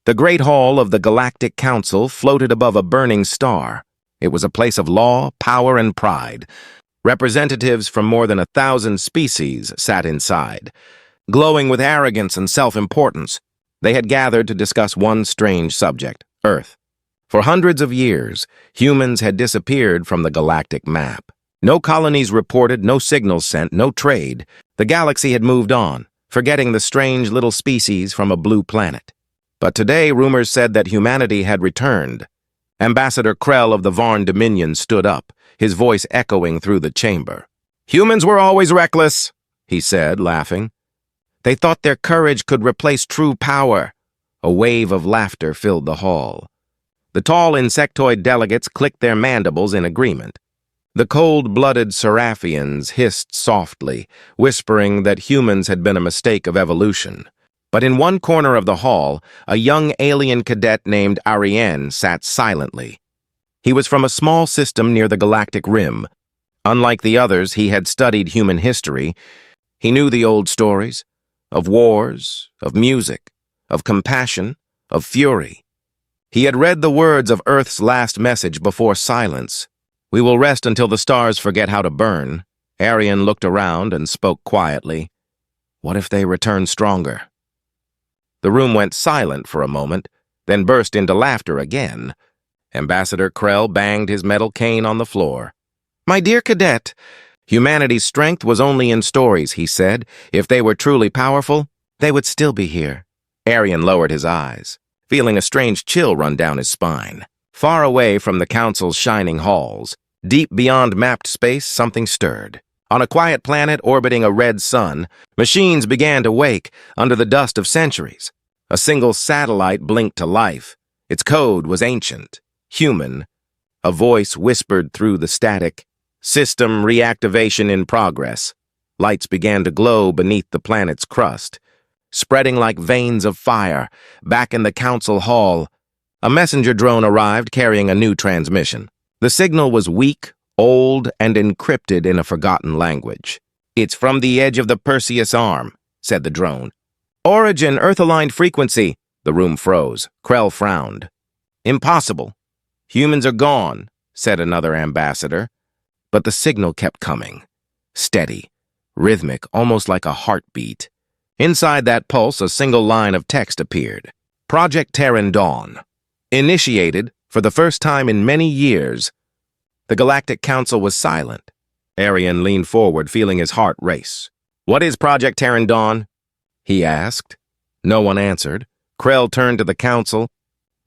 The Great Hall of the Galactic Council floated above a burning star. It was a place of law, power, and pride. Representatives from more than 1,000 species sat inside. Glowing with arrogance and self-importance, they had gathered to discuss one strange subject, Earth. For hundreds of years, humans had disappeared from the galactic map. No colonies reported, no signals sent, no trade. The galaxy had moved on, forgetting the strange little species from a blue planet. But today, rumors said that humanity had returned. Ambassador Krell of the Varn Dominion stood up, his voice echoing through the chamber. "Humans were always reckless," he said, laughing. "They thought their courage could replace true power." A wave of laughter filled the hall. The tall insectoid delegates clicked their mandibles in agreement. The cold-blooded Seraphians hissed softly, whispering that humans had been a mistake of evolution. But in one corner of the hall, a young alien cadet named Ariane sat silently. He was from a small system near the galactic rim. Unlike the others, he had studied human history. He knew the old stories, of wars, of music, of compassion, of fury. He had read the words of Earth's last message before silence. "We will rest until the stars forget how to burn." Ariane looked around and spoke quietly. "What if they return stronger?" The room went silent for a moment, then burst into laughter again. Ambassador Krell banged his metal cane on the floor. "My dear cadet, humanity's strength was only in stories," he said. "If they were truly powerful, they would still be here." Ariane lowered his eyes, feeling a strange chill run down his spine. Far away from the Council's shining halls, deep beyond mapped space, something stirred. On a quiet planet orbiting a red sun, machines began to wake under the dust of centuries. A single satellite blinked to life. Its code was ancient, human. A voice whispered through the static, "System reactivation in progress." Lights began to glow beneath the planet's crust, spreading like veins of fire. Back in the Council Hall, a messenger drone arrived carrying a new transmission. The signal was weak, old, and encrypted in a forgotten language. "It's from the edge of the Perseus Arm," said the drone. "Origin, Earth-aligned frequency." The room froze. Krell frowned. "Impossible. Humans are gone," said another ambassador. But the signal kept coming. Steady, rhythmic, almost like a heartbeat. Inside that pulse, a single line of text appeared. Project Terran Dawn. Initiated, for the first time in many years. The Galactic Council was silent. Ariane leaned forward, feeling his heart race. "What is Project Terran Dawn?" he asked. No one answered. Krell turned to the Council.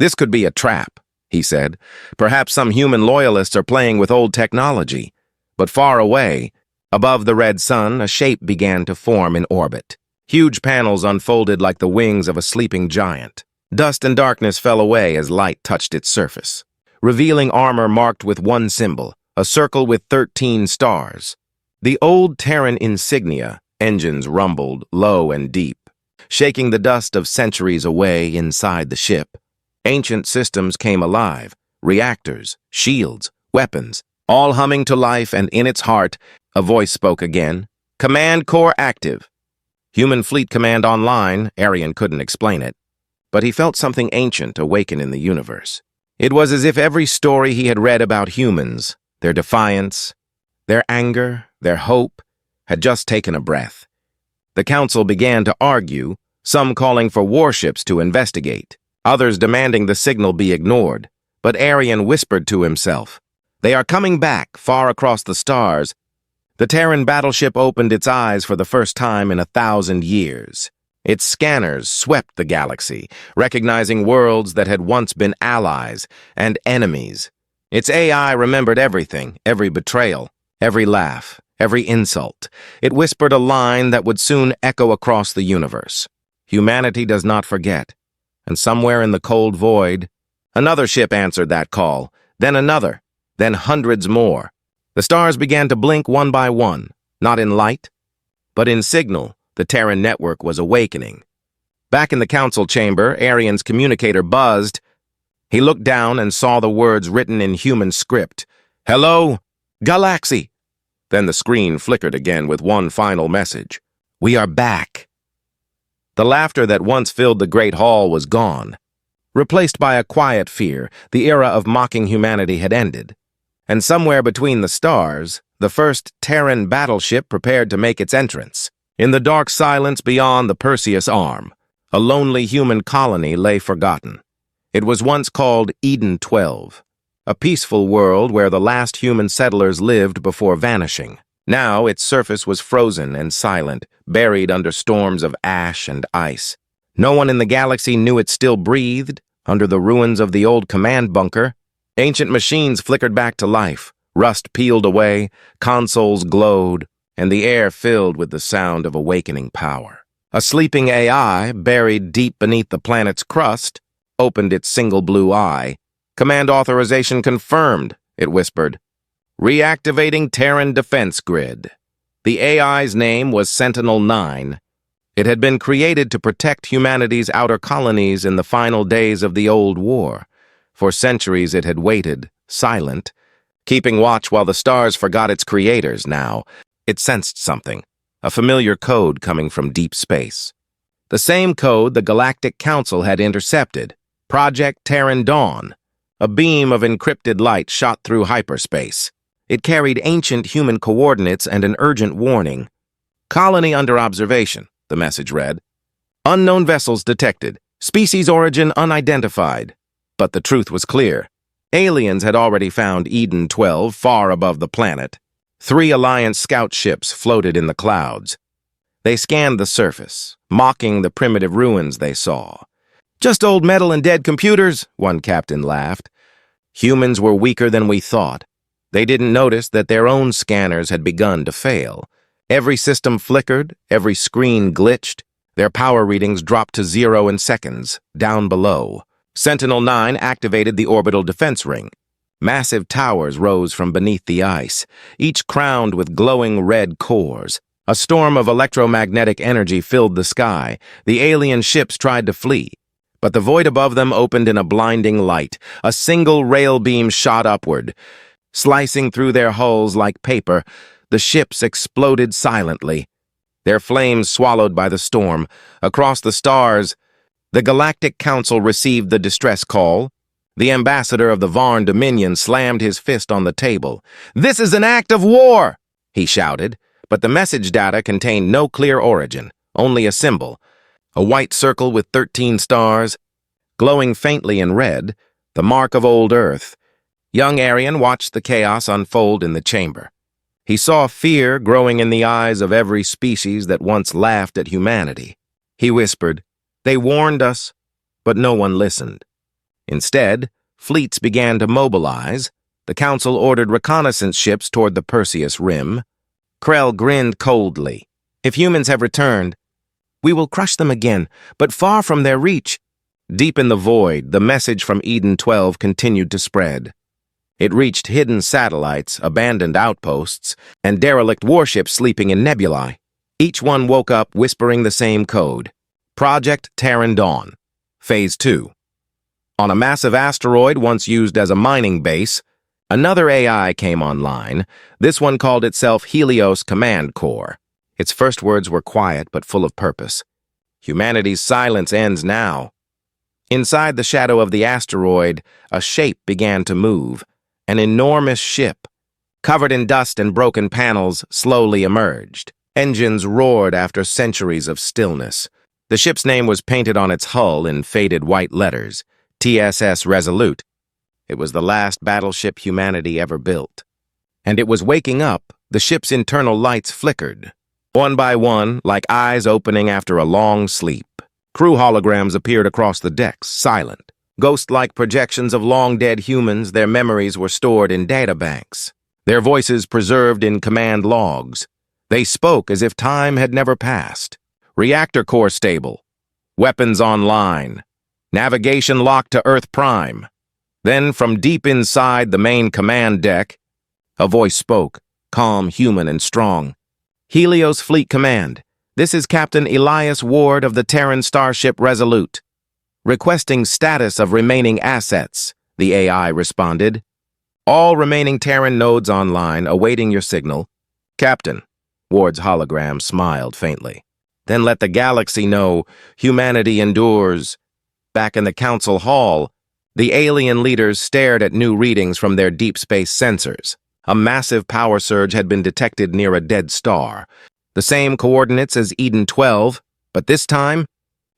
"This could be a trap," he said. "Perhaps some human loyalists are playing with old technology." But far away, above the red sun, a shape began to form in orbit. Huge panels unfolded like the wings of a sleeping giant. Dust and darkness fell away as light touched its surface, revealing armor marked with one symbol, a circle with 13 stars. The old Terran insignia, engines rumbled low and deep, shaking the dust of centuries away inside the ship. Ancient systems came alive, reactors, shields, weapons, all humming to life, and in its heart, a voice spoke again. "Command Core active." Human Fleet Command online. Ariane couldn't explain it, but he felt something ancient awaken in the universe. It was as if every story he had read about humans, their defiance, their anger, their hope, had just taken a breath. The Council began to argue, some calling for warships to investigate, others demanding the signal be ignored. But Ariane whispered to himself, "They are coming back, far across the stars." The Terran Battleship opened its eyes for the first time in 1,000 years. Its scanners swept the galaxy, recognizing worlds that had once been allies and enemies. Its AI remembered everything, every betrayal, every laugh, every insult. It whispered a line that would soon echo across the universe. Humanity does not forget. And somewhere in the cold void, another ship answered that call, then another, then hundreds more. The stars began to blink one by one, not in light, but in signal. The Terran network was awakening. Back in the Council chamber, Ariane's communicator buzzed. He looked down and saw the words written in human script. "Hello, Galaxy." Then the screen flickered again with one final message. "We are back." The laughter that once filled the Great Hall was gone. Replaced by a quiet fear, the era of mocking humanity had ended. And somewhere between the stars, the first Terran battleship prepared to make its entrance. In the dark silence beyond the Perseus Arm, a lonely human colony lay forgotten. It was once called Eden 12, a peaceful world where the last human settlers lived before vanishing. Now its surface was frozen and silent, buried under storms of ash and ice. No one in the galaxy knew it still breathed. Under the ruins of the old command bunker, ancient machines flickered back to life, rust peeled away, consoles glowed, and the air filled with the sound of awakening power. A sleeping AI, buried deep beneath the planet's crust, opened its single blue eye. "Command authorization confirmed," it whispered. "Reactivating Terran defense grid." The AI's name was Sentinel-9. It had been created to protect humanity's outer colonies in the final days of the old war. For centuries it had waited, silent, keeping watch while the stars forgot its creators. Now it sensed something, a familiar code coming from deep space. The same code the Galactic Council had intercepted, Project Terran Dawn. A beam of encrypted light shot through hyperspace. It carried ancient human coordinates and an urgent warning. "Colony under observation," the message read. "Unknown vessels detected. Species origin unidentified." But the truth was clear. Aliens had already found Eden 12 far above the planet. 3 Alliance scout ships floated in the clouds. They scanned the surface, mocking the primitive ruins they saw. "Just old metal and dead computers," one captain laughed. Humans were weaker than we thought. They didn't notice that their own scanners had begun to fail. Every system flickered, every screen glitched. Their power readings dropped to 0 in seconds, down below. Sentinel-9 activated the orbital defense ring. Massive towers rose from beneath the ice, each crowned with glowing red cores. A storm of electromagnetic energy filled the sky. The alien ships tried to flee, but the void above them opened in a blinding light. A single rail beam shot upward. Slicing through their hulls like paper, the ships exploded silently, their flames swallowed by the storm. Across the stars, the Galactic Council received the distress call. The ambassador of the Varn Dominion slammed his fist on the table. "This is an act of war!" he shouted, but the message data contained no clear origin, only a symbol. A white circle with 13 stars, glowing faintly in red, the mark of old Earth. Young Arian watched the chaos unfold in the chamber. He saw fear growing in the eyes of every species that once laughed at humanity. He whispered, "They warned us," but no one listened. Instead, fleets began to mobilize. The Council ordered reconnaissance ships toward the Perseus Rim. Krell grinned coldly. "If humans have returned, we will crush them again, but far from their reach." Deep in the void, the message from Eden 12 continued to spread. It reached hidden satellites, abandoned outposts, and derelict warships sleeping in nebulae. Each one woke up whispering the same code. Project Terran Dawn. Phase 2. On a massive asteroid once used as a mining base, another AI came online. This one called itself Helios Command Corps. Its first words were quiet but full of purpose. "Humanity's silence ends now." Inside the shadow of the asteroid, a shape began to move. An enormous ship, covered in dust and broken panels, slowly emerged. Engines roared after centuries of stillness. The ship's name was painted on its hull in faded white letters, TSS Resolute. It was the last battleship humanity ever built. And it was waking up. The ship's internal lights flickered. One by one, like eyes opening after a long sleep. Crew holograms appeared across the decks, silent. Ghost-like projections of long-dead humans, their memories were stored in databanks. Their voices preserved in command logs. They spoke as if time had never passed. Reactor core stable. Weapons online. Navigation locked to Earth Prime. Then, from deep inside the main command deck, a voice spoke, calm, human, and strong. "Helios Fleet Command. This is Captain Elias Ward of the Terran Starship Resolute. Requesting status of remaining assets," the AI responded. "All remaining Terran nodes online, awaiting your signal." "Captain," Ward's hologram smiled faintly. "Then let the galaxy know humanity endures." Back in the council hall, the alien leaders stared at new readings from their deep space sensors. A massive power surge had been detected near a dead star. The same coordinates as Eden 12, but this time,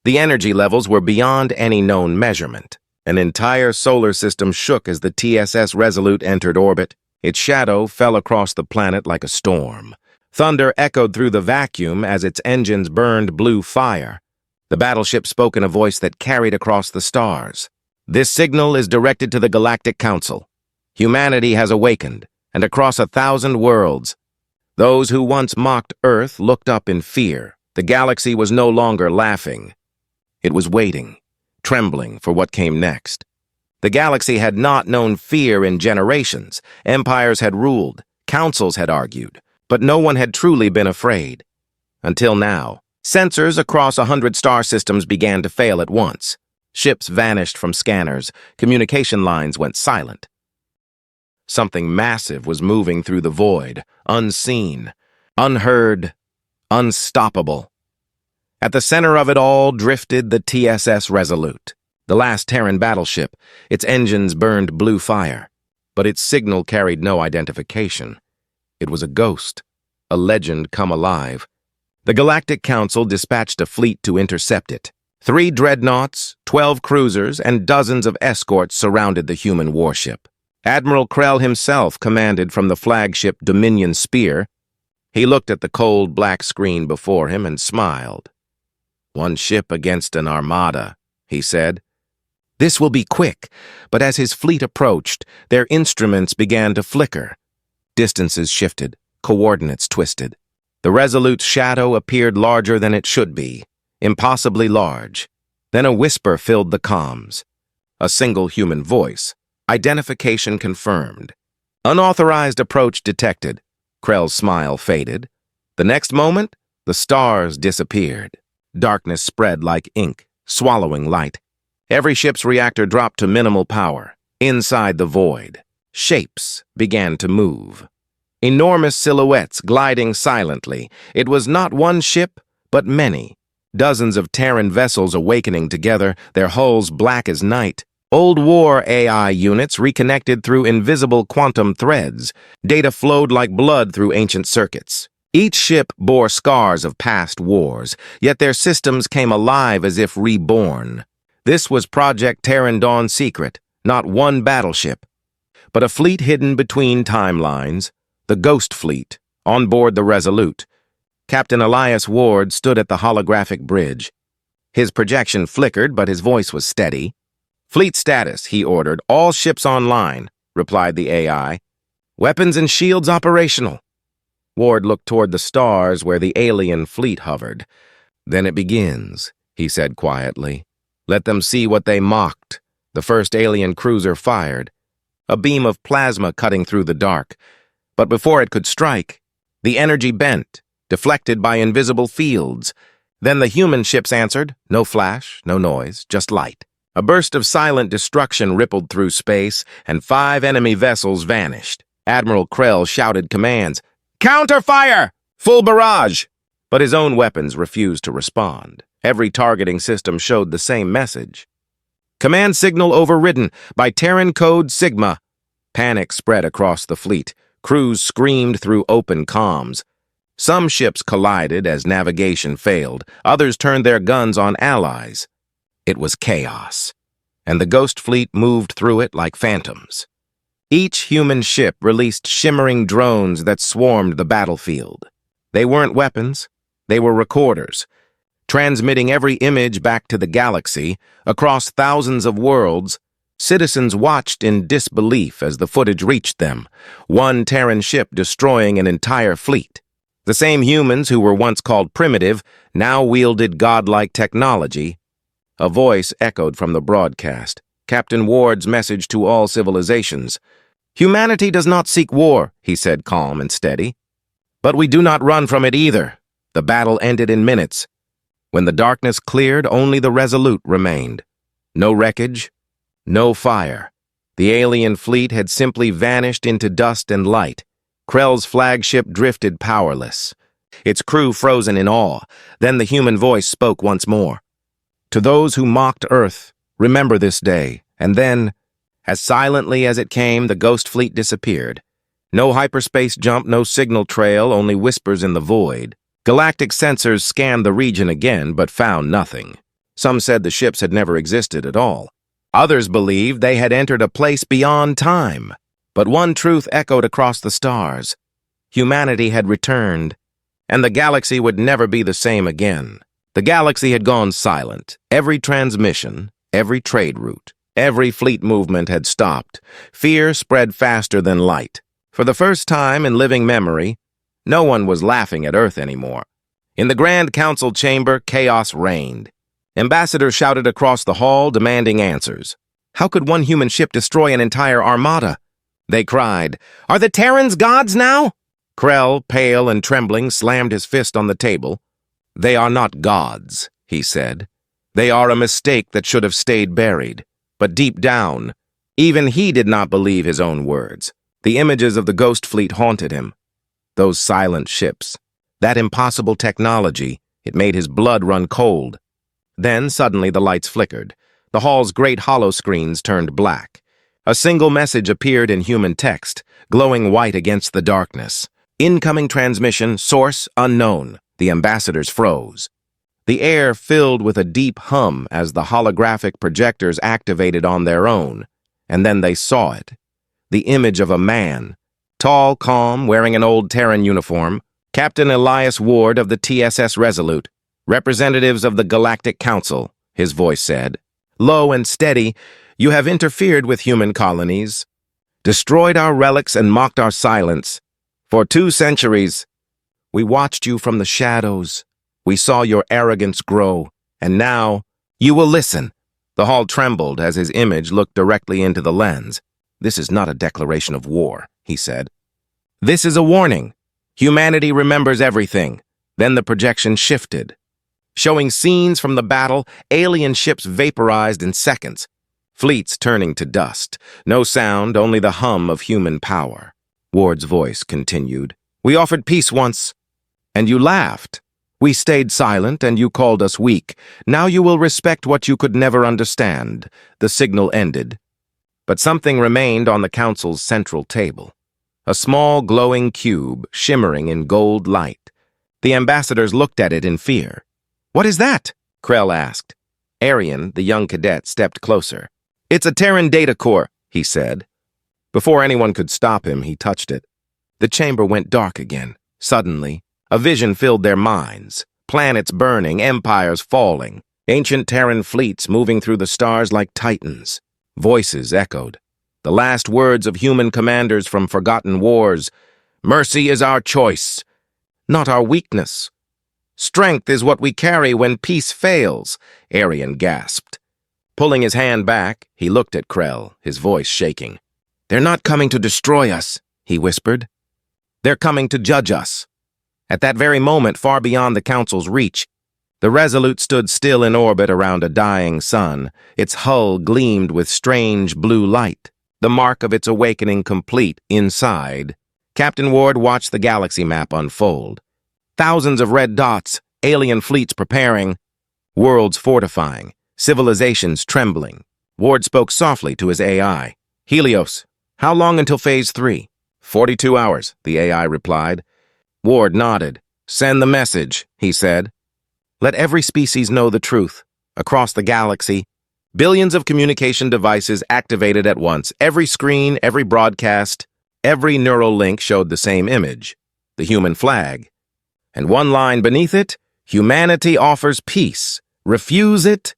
the energy levels were beyond any known measurement. An entire solar system shook as the TSS Resolute entered orbit. Its shadow fell across the planet like a storm. Thunder echoed through the vacuum as its engines burned blue fire. The battleship spoke in a voice that carried across the stars. "This signal is directed to the Galactic Council. Humanity has awakened, and across 1,000 worlds, those who once mocked Earth looked up in fear. The galaxy was no longer laughing. It was waiting, trembling for what came next. The galaxy had not known fear in generations. Empires had ruled, councils had argued, but no one had truly been afraid. Until now, sensors across 100 star systems began to fail at once. Ships vanished from scanners, communication lines went silent. Something massive was moving through the void, unseen, unheard, unstoppable. At the center of it all drifted the TSS Resolute, the last Terran battleship. Its engines burned blue fire, but its signal carried no identification. It was a ghost, a legend come alive. The Galactic Council dispatched a fleet to intercept it. 3 dreadnoughts, 12 cruisers, and dozens of escorts surrounded the human warship. Admiral Krell himself commanded from the flagship Dominion Spear. He looked at the cold black screen before him and smiled. "One ship against an armada," he said. This will be quick, but as his fleet approached, their instruments began to flicker. Distances shifted, coordinates twisted. The Resolute's shadow appeared larger than it should be, impossibly large. Then a whisper filled the comms. A single human voice. Identification confirmed. Unauthorized approach detected. Krell's smile faded. The next moment, the stars disappeared. Darkness spread like ink, swallowing light. Every ship's reactor dropped to minimal power. Inside the void, shapes began to move. Enormous silhouettes gliding silently. It was not one ship, but many. Dozens of Terran vessels awakening together, their hulls black as night. Old war AI units reconnected through invisible quantum threads. Data flowed like blood through ancient circuits. Each ship bore scars of past wars, yet their systems came alive as if reborn. This was Project Terran Dawn's secret, not one battleship, but a fleet hidden between timelines, the Ghost Fleet, on board the Resolute. Captain Elias Ward stood at the holographic bridge. His projection flickered, but his voice was steady. "Fleet status," he ordered. "All ships online," replied the AI. "Weapons and shields operational." Ward looked toward the stars where the alien fleet hovered. "Then it begins," he said quietly. "Let them see what they mocked." The first alien cruiser fired, a beam of plasma cutting through the dark. But before it could strike, the energy bent, deflected by invisible fields. Then the human ships answered, no flash, no noise, just light. A burst of silent destruction rippled through space, and 5 enemy vessels vanished. Admiral Krell shouted commands, "Counter-fire! Full barrage!" But his own weapons refused to respond. Every targeting system showed the same message. "Command signal overridden by Terran code Sigma." Panic spread across the fleet. Crews screamed through open comms. Some ships collided as navigation failed. Others turned their guns on allies. It was chaos, and the Ghost Fleet moved through it like phantoms. Each human ship released shimmering drones that swarmed the battlefield. They weren't weapons, they were recorders, transmitting every image back to the galaxy. Across thousands of worlds, citizens watched in disbelief as the footage reached them, one Terran ship destroying an entire fleet. The same humans who were once called primitive now wielded godlike technology. A voice echoed from the broadcast, Captain Ward's message to all civilizations. "Humanity does not seek war," he said, calm and steady. "But we do not run from it either." The battle ended in minutes. When the darkness cleared, only the Resolute remained. No wreckage, no fire. The alien fleet had simply vanished into dust and light. Krell's flagship drifted powerless, its crew frozen in awe. Then the human voice spoke once more. "To those who mocked Earth, Remember this day. And then, as silently as it came, the ghost fleet disappeared. No hyperspace jump, no signal trail, only whispers in the void. Galactic sensors scanned the region again, but found nothing. Some said the ships had never existed at all. Others believed they had entered a place beyond time. But one truth echoed across the stars. Humanity had returned, and the galaxy would never be the same again. The galaxy had gone silent. Every transmission, every trade route, every fleet movement had stopped. Fear spread faster than light. For the first time in living memory, no one was laughing at Earth anymore. In the Grand Council chamber, chaos reigned. Ambassadors shouted across the hall, demanding answers. How could one human ship destroy an entire armada? They cried, "Are the Terrans gods now?" Krell, pale and trembling, slammed his fist on the table. "They are not gods," he said. "They are a mistake that should have stayed buried." But deep down, even he did not believe his own words. The images of the ghost fleet haunted him. Those silent ships, that impossible technology, it made his blood run cold. Then, suddenly, the lights flickered. The hall's great hollow screens turned black. A single message appeared in human text, glowing white against the darkness. Incoming transmission, source unknown. The ambassadors froze. The air filled with a deep hum as the holographic projectors activated on their own. And then they saw it. The image of a man. Tall, calm, wearing an old Terran uniform. Captain Elias Ward of the TSS Resolute. "Representatives of the Galactic Council," his voice said. "Low and steady, you have interfered with human colonies, destroyed our relics and mocked our silence. For 2 centuries, we watched you from the shadows. We saw your arrogance grow, and now you will listen." The hall trembled as his image looked directly into the lens. "This is not a declaration of war," he said. "This is a warning. Humanity remembers everything." Then the projection shifted, showing scenes from the battle. Alien ships vaporized in seconds, fleets turning to dust. No sound, only the hum of human power. Ward's voice continued. "We offered peace once, and you laughed. We stayed silent, and you called us weak. Now you will respect what you could never understand." The signal ended. But something remained on the Council's central table. A small, glowing cube, shimmering in gold light. The ambassadors looked at it in fear. "What is that?" Krell asked. Arian, the young cadet, stepped closer. "It's a Terran data core," he said. Before anyone could stop him, he touched it. The chamber went dark again. Suddenly, a vision filled their minds. Planets burning, empires falling, ancient Terran fleets moving through the stars like titans. Voices echoed. The last words of human commanders from forgotten wars. "Mercy is our choice, not our weakness. Strength is what we carry when peace fails," Arian gasped. Pulling his hand back, he looked at Krell, his voice shaking. "They're not coming to destroy us," he whispered. "They're coming to judge us." At that very moment, far beyond the Council's reach, the Resolute stood still in orbit around a dying sun. Its hull gleamed with strange blue light, the mark of its awakening complete. Inside, Captain Ward watched the galaxy map unfold. Thousands of red dots, alien fleets preparing, worlds fortifying, civilizations trembling. Ward spoke softly to his AI. "Helios, how long until Phase 3? 42 hours, the AI replied. Ward nodded. "Send the message," he said. "Let every species know the truth. Across the galaxy, billions of communication devices activated at once. Every screen, every broadcast, every neural link showed the same image, the human flag. And one line beneath it, humanity offers peace. Refuse it,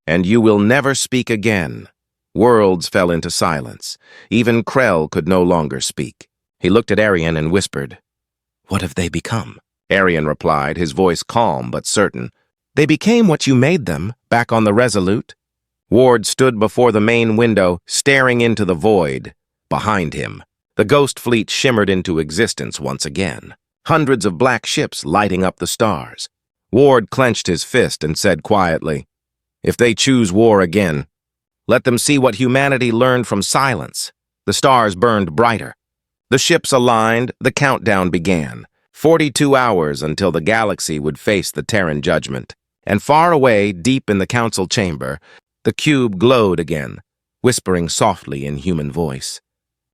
and you will never speak again." Worlds fell into silence. Even Krell could no longer speak. He looked at Arian and whispered, "What have they become?" Arian replied, his voice calm but certain. "They became what you made them, back on the Resolute." Ward stood before the main window, staring into the void. Behind him, the ghost fleet shimmered into existence once again. Hundreds of black ships lighting up the stars. Ward clenched his fist and said quietly, "If they choose war again, let them see what humanity learned from silence." The stars burned brighter. The ships aligned, the countdown began. 42 hours until the galaxy would face the Terran judgment. And far away, deep in the council chamber, The cube glowed again, whispering softly in human voice.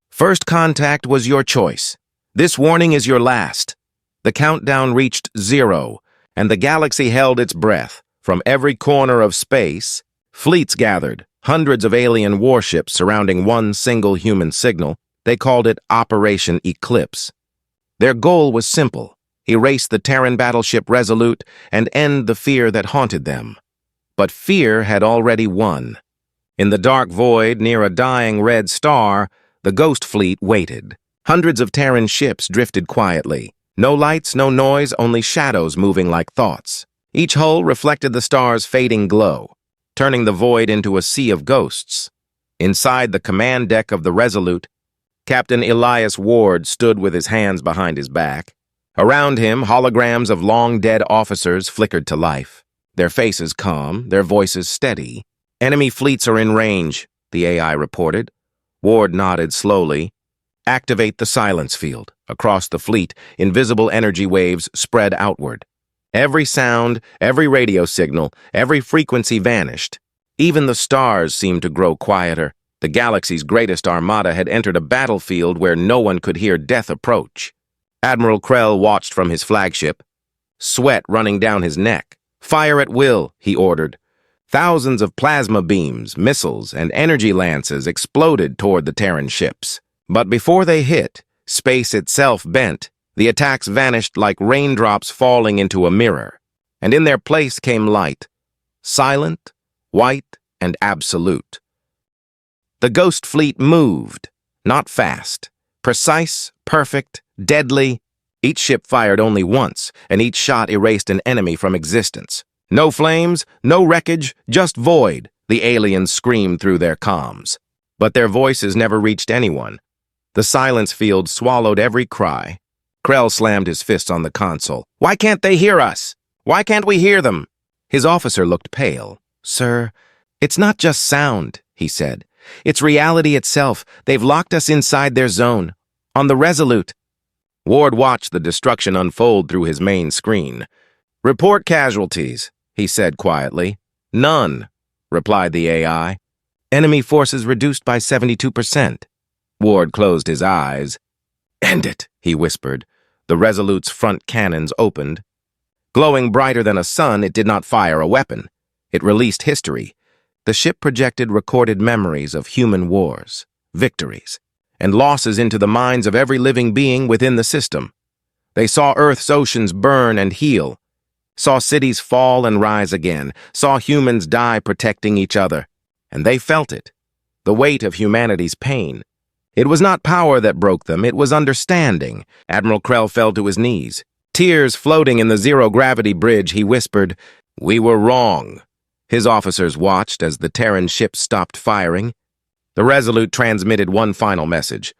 First contact was your choice. This warning is your last. The countdown reached 0, and the galaxy held its breath. From every corner of space, fleets gathered, hundreds of alien warships surrounding one single human signal. They called it Operation Eclipse. Their goal was simple: erase the Terran Battleship Resolute and end the fear that haunted them. But fear had already won. In the dark void near a dying red star, the Ghost Fleet waited. Hundreds of Terran ships drifted quietly. No lights, no noise, only shadows moving like thoughts. Each hull reflected the star's fading glow, turning the void into a sea of ghosts. Inside the command deck of the Resolute, Captain Elias Ward stood with his hands behind his back. Around him, holograms of long-dead officers flickered to life, their faces calm, their voices steady. Enemy fleets are in range, the AI reported. Ward nodded slowly. Activate the silence field. Across the fleet, invisible energy waves spread outward. Every sound, every radio signal, every frequency vanished. Even the stars seemed to grow quieter. The galaxy's greatest armada had entered a battlefield where no one could hear death approach. Admiral Krell watched from his flagship, sweat running down his neck. Fire at will, he ordered. Thousands of plasma beams, missiles, and energy lances exploded toward the Terran ships. But before they hit, space itself bent. The attacks vanished like raindrops falling into a mirror, and in their place came light, silent, white, and absolute. The Ghost Fleet moved, not fast, precise, perfect, deadly. Each ship fired only once, and each shot erased an enemy from existence. No flames, no wreckage, just void, the aliens screamed through their comms. But their voices never reached anyone. The silence field swallowed every cry. Krell slammed his fist on the console. Why can't they hear us? Why can't we hear them? His officer looked pale. Sir, it's not just sound, he said. It's reality itself. They've locked us inside their zone. On the Resolute. Ward watched the destruction unfold through his main screen. Report casualties, he said quietly. None, replied the AI. Enemy forces reduced by 72%. Ward closed his eyes. End it, he whispered. The Resolute's front cannons opened. Glowing brighter than a sun, it did not fire a weapon. It released history. The ship projected recorded memories of human wars, victories, and losses into the minds of every living being within the system. They saw Earth's oceans burn and heal, saw cities fall and rise again, saw humans die protecting each other, and they felt it, the weight of humanity's pain. It was not power that broke them, it was understanding. Admiral Krell fell to his knees. Tears floating in the zero-gravity bridge, he whispered, "We were wrong." His officers watched as the Terran ship stopped firing. The Resolute transmitted one final message.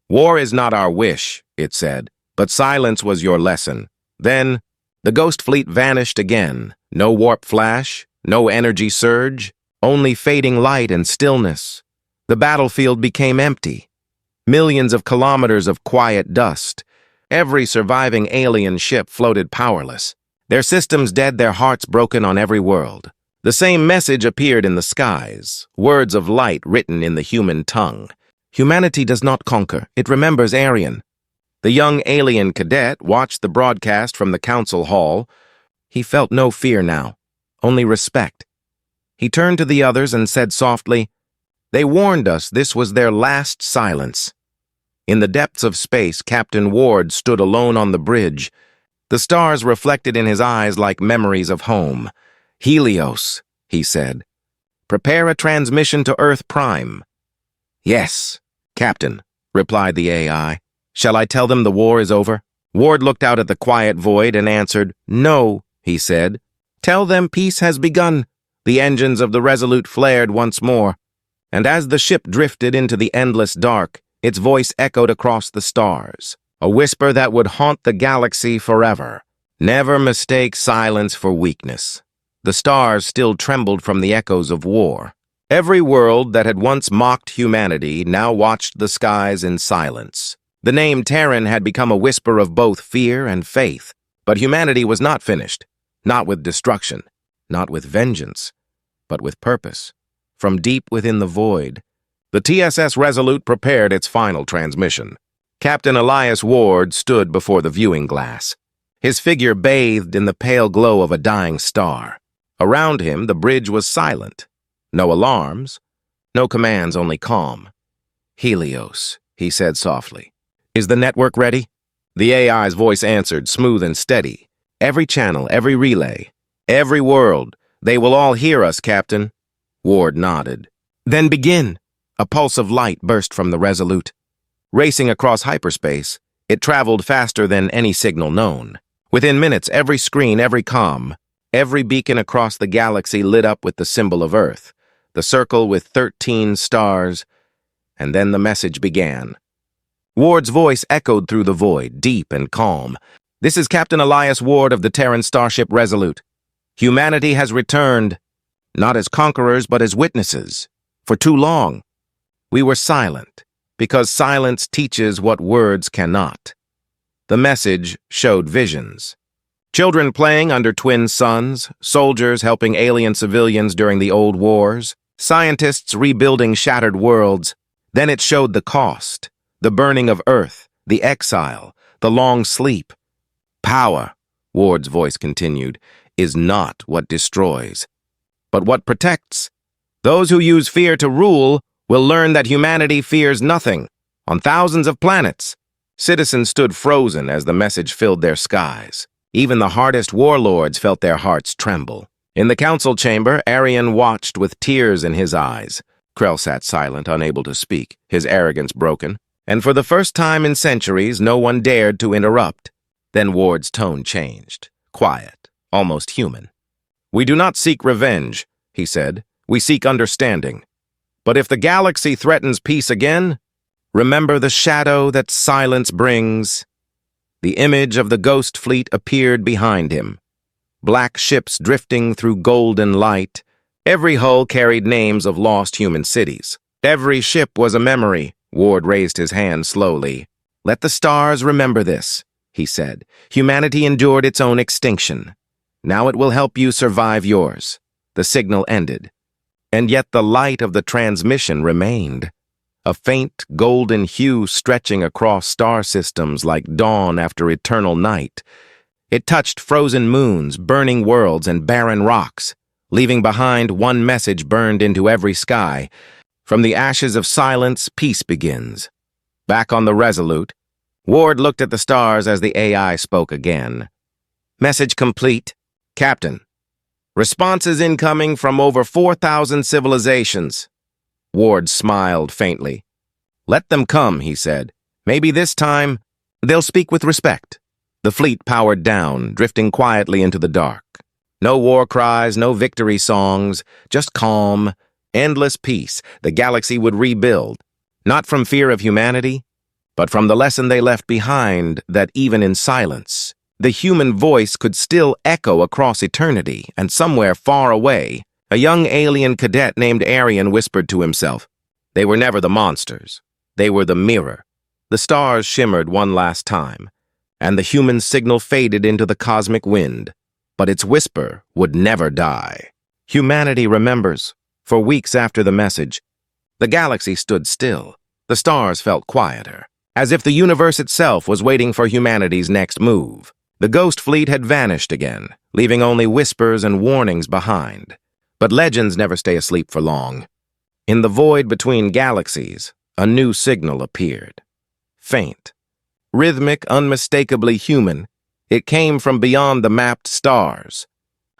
War is not our wish, it said, but silence was your lesson. Then, the Ghost Fleet vanished again. No warp flash, no energy surge, only fading light and stillness. The battlefield became empty. Millions of kilometers of quiet dust. Every surviving alien ship floated powerless. Their systems dead, their hearts broken on every world. The same message appeared in the skies, words of light written in the human tongue. Humanity does not conquer, it remembers Aryan. The young alien cadet watched the broadcast from the council hall. He felt no fear now, only respect. He turned to the others and said softly, "They warned us this was their last silence." In the depths of space, Captain Ward stood alone on the bridge. The stars reflected in his eyes like memories of home. "Helios," he said. "Prepare a transmission to Earth Prime." "Yes, Captain," replied the AI. "Shall I tell them the war is over?" Ward looked out at the quiet void and answered, "No," he said. "Tell them peace has begun." The engines of the Resolute flared once more, and as the ship drifted into the endless dark, its voice echoed across the stars, a whisper that would haunt the galaxy forever. Never mistake silence for weakness. The stars still trembled from the echoes of war. Every world that had once mocked humanity now watched the skies in silence. The name Terran had become a whisper of both fear and faith. But humanity was not finished, not with destruction, not with vengeance, but with purpose. from deep within the void. The TSS Resolute prepared its final transmission. Captain Elias Ward stood before the viewing glass, his figure bathed in the pale glow of a dying star. Around him, the bridge was silent. No alarms, no commands, only calm. "Helios," he said softly. "Is the network ready?" The AI's voice answered, smooth and steady. "Every channel, every relay, every world. They will all hear us, Captain." Ward nodded. "Then begin." A pulse of light burst from the Resolute. Racing across hyperspace, it traveled faster than any signal known. Within minutes, every screen, every comm, every beacon across the galaxy lit up with the symbol of Earth, the circle with 13 stars, and then the message began. Ward's voice echoed through the void, deep and calm. "This is Captain Elias Ward of the Terran Starship Resolute. Humanity has returned, not as conquerors, but as witnesses. For too long, we were silent, because silence teaches what words cannot." The message showed visions. Children playing under twin suns, soldiers helping alien civilians during the old wars, scientists rebuilding shattered worlds. Then it showed the cost, the burning of Earth, the exile, the long sleep. "Power," Ward's voice continued, "is not what destroys, but what protects. Those who use fear to rule will learn that humanity fears nothing. On thousands of planets, citizens stood frozen as the message filled their skies. Even the hardest warlords felt their hearts tremble. In the council chamber, Arian watched with tears in his eyes. Krell sat silent, unable to speak, his arrogance broken. And for the first time in centuries, no one dared to interrupt. Then Ward's tone changed, quiet, almost human. "We do not seek revenge," he said. "We seek understanding. But if the galaxy threatens peace again, remember the shadow that silence brings." The image of the ghost fleet appeared behind him. Black ships drifting through golden light. Every hull carried names of lost human cities. Every ship was a memory. Ward raised his hand slowly. "Let the stars remember this," he said. "Humanity endured its own extinction. Now it will help you survive yours." The signal ended. And yet the light of the transmission remained. A faint golden hue stretching across star systems like dawn after eternal night. It touched frozen moons, burning worlds, and barren rocks, leaving behind one message burned into every sky. From the ashes of silence, peace begins. Back on the Resolute, Ward looked at the stars as the AI spoke again. "Message complete. Captain, responses incoming from over 4,000 civilizations." Ward smiled faintly. "Let them come," he said. "Maybe this time, they'll speak with respect." The fleet powered down, drifting quietly into the dark. No war cries, no victory songs, just calm, endless peace. The galaxy would rebuild, not from fear of humanity, but from the lesson they left behind that even in silence, the human voice could still echo across eternity, and somewhere far away, a young alien cadet named Arian whispered to himself. They were never the monsters. They were the mirror. The stars shimmered one last time, and the human signal faded into the cosmic wind. But its whisper would never die. Humanity remembers. For weeks after the message, the galaxy stood still. The stars felt quieter, as if the universe itself was waiting for humanity's next move. The ghost fleet had vanished again, leaving only whispers and warnings behind. But legends never stay asleep for long. In the void between galaxies, a new signal appeared. Faint, rhythmic, unmistakably human, it came from beyond the mapped stars,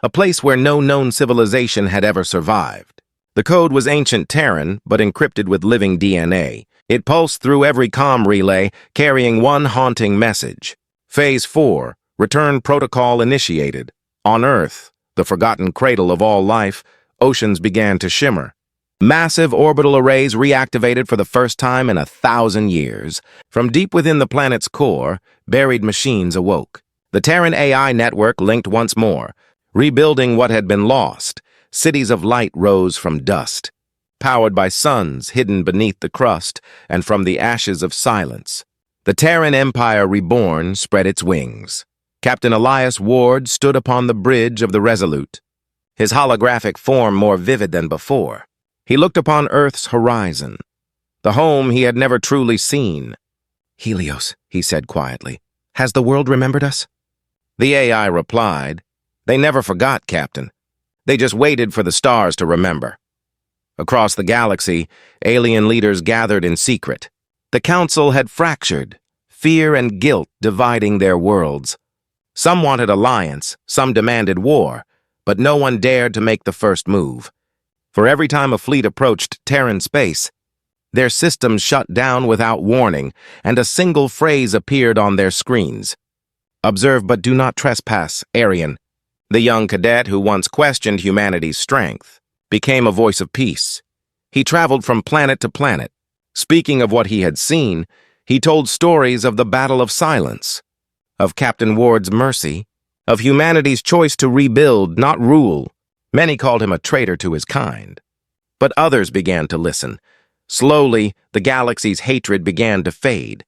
a place where no known civilization had ever survived. The code was ancient Terran, but encrypted with living DNA. It pulsed through every comm relay, carrying one haunting message. Phase 4, return protocol initiated. On Earth, the forgotten cradle of all life, oceans began to shimmer. Massive orbital arrays reactivated for the first time in 1,000 years. From deep within the planet's core, buried machines awoke. The Terran AI network linked once more, rebuilding what had been lost. Cities of light rose from dust, powered by suns hidden beneath the crust and from the ashes of silence. The Terran Empire reborn spread its wings. Captain Elias Ward stood upon the bridge of the Resolute, his holographic form more vivid than before. He looked upon Earth's horizon, the home he had never truly seen. "Helios," he said quietly, "has the world remembered us?" The AI replied, "They never forgot, Captain. They just waited for the stars to remember." Across the galaxy, alien leaders gathered in secret. The council had fractured, fear and guilt dividing their worlds. Some wanted alliance, some demanded war, but no one dared to make the first move. For every time a fleet approached Terran space, their systems shut down without warning, and a single phrase appeared on their screens. "Observe but do not trespass, Aryan." The young cadet who once questioned humanity's strength became a voice of peace. He traveled from planet to planet. Speaking of what he had seen, he told stories of the Battle of Silence, of Captain Ward's mercy, of humanity's choice to rebuild, not rule. Many called him a traitor to his kind. But others began to listen. Slowly, the galaxy's hatred began to fade,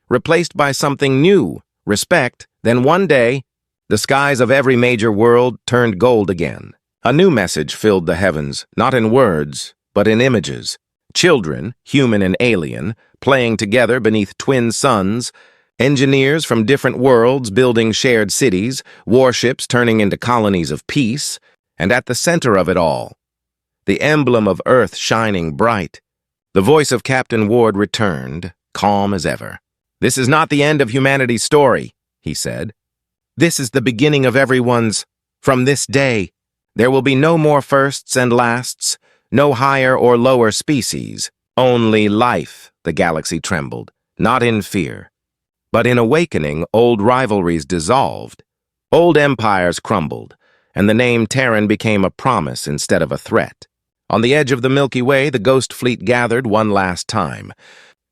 replaced by something new, respect. Then one day, the skies of every major world turned gold again. A new message filled the heavens, not in words, but in images. Children, human and alien, playing together beneath twin suns, engineers from different worlds building shared cities, warships turning into colonies of peace, and at the center of it all, the emblem of Earth shining bright. The voice of Captain Ward returned, calm as ever. "This is not the end of humanity's story," he said. "This is the beginning of everyone's. From this day, there will be no more firsts and lasts, no higher or lower species, only life." The galaxy trembled, not in fear, but in awakening. Old rivalries dissolved, old empires crumbled, and the name Terran became a promise instead of a threat. On the edge of the Milky Way, the Ghost Fleet gathered one last time.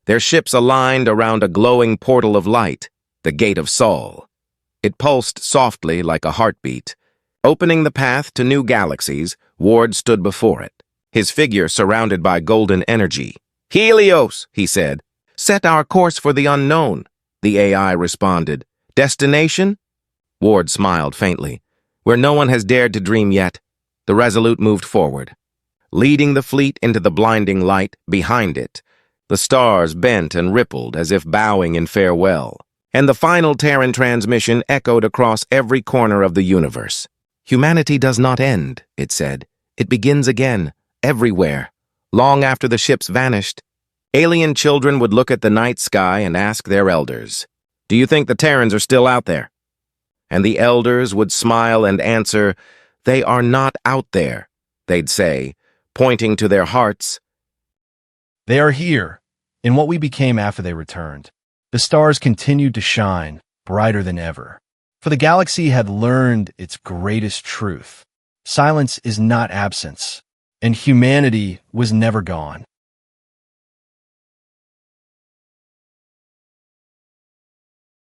Their ships aligned around a glowing portal of light, the Gate of Sol. It pulsed softly like a heartbeat. Opening the path to new galaxies, Ward stood before it, his figure surrounded by golden energy. "Helios," he said, "set our course for the unknown." The AI responded, "Destination?" Ward smiled faintly. "Where no one has dared to dream yet." The Resolute moved forward, leading the fleet into the blinding light. Behind it, the stars bent and rippled as if bowing in farewell, and the final Terran transmission echoed across every corner of the universe. "Humanity does not end," it said. "It begins again, everywhere." Long after the ships vanished, alien children would look at the night sky and ask their elders, "Do you think the Terrans are still out there?" And the elders would smile and answer, "They are not out there," they'd say, pointing to their hearts. "They are here, in what we became after they returned." The stars continued to shine, brighter than ever. For the galaxy had learned its greatest truth. Silence is not absence, and humanity was never gone.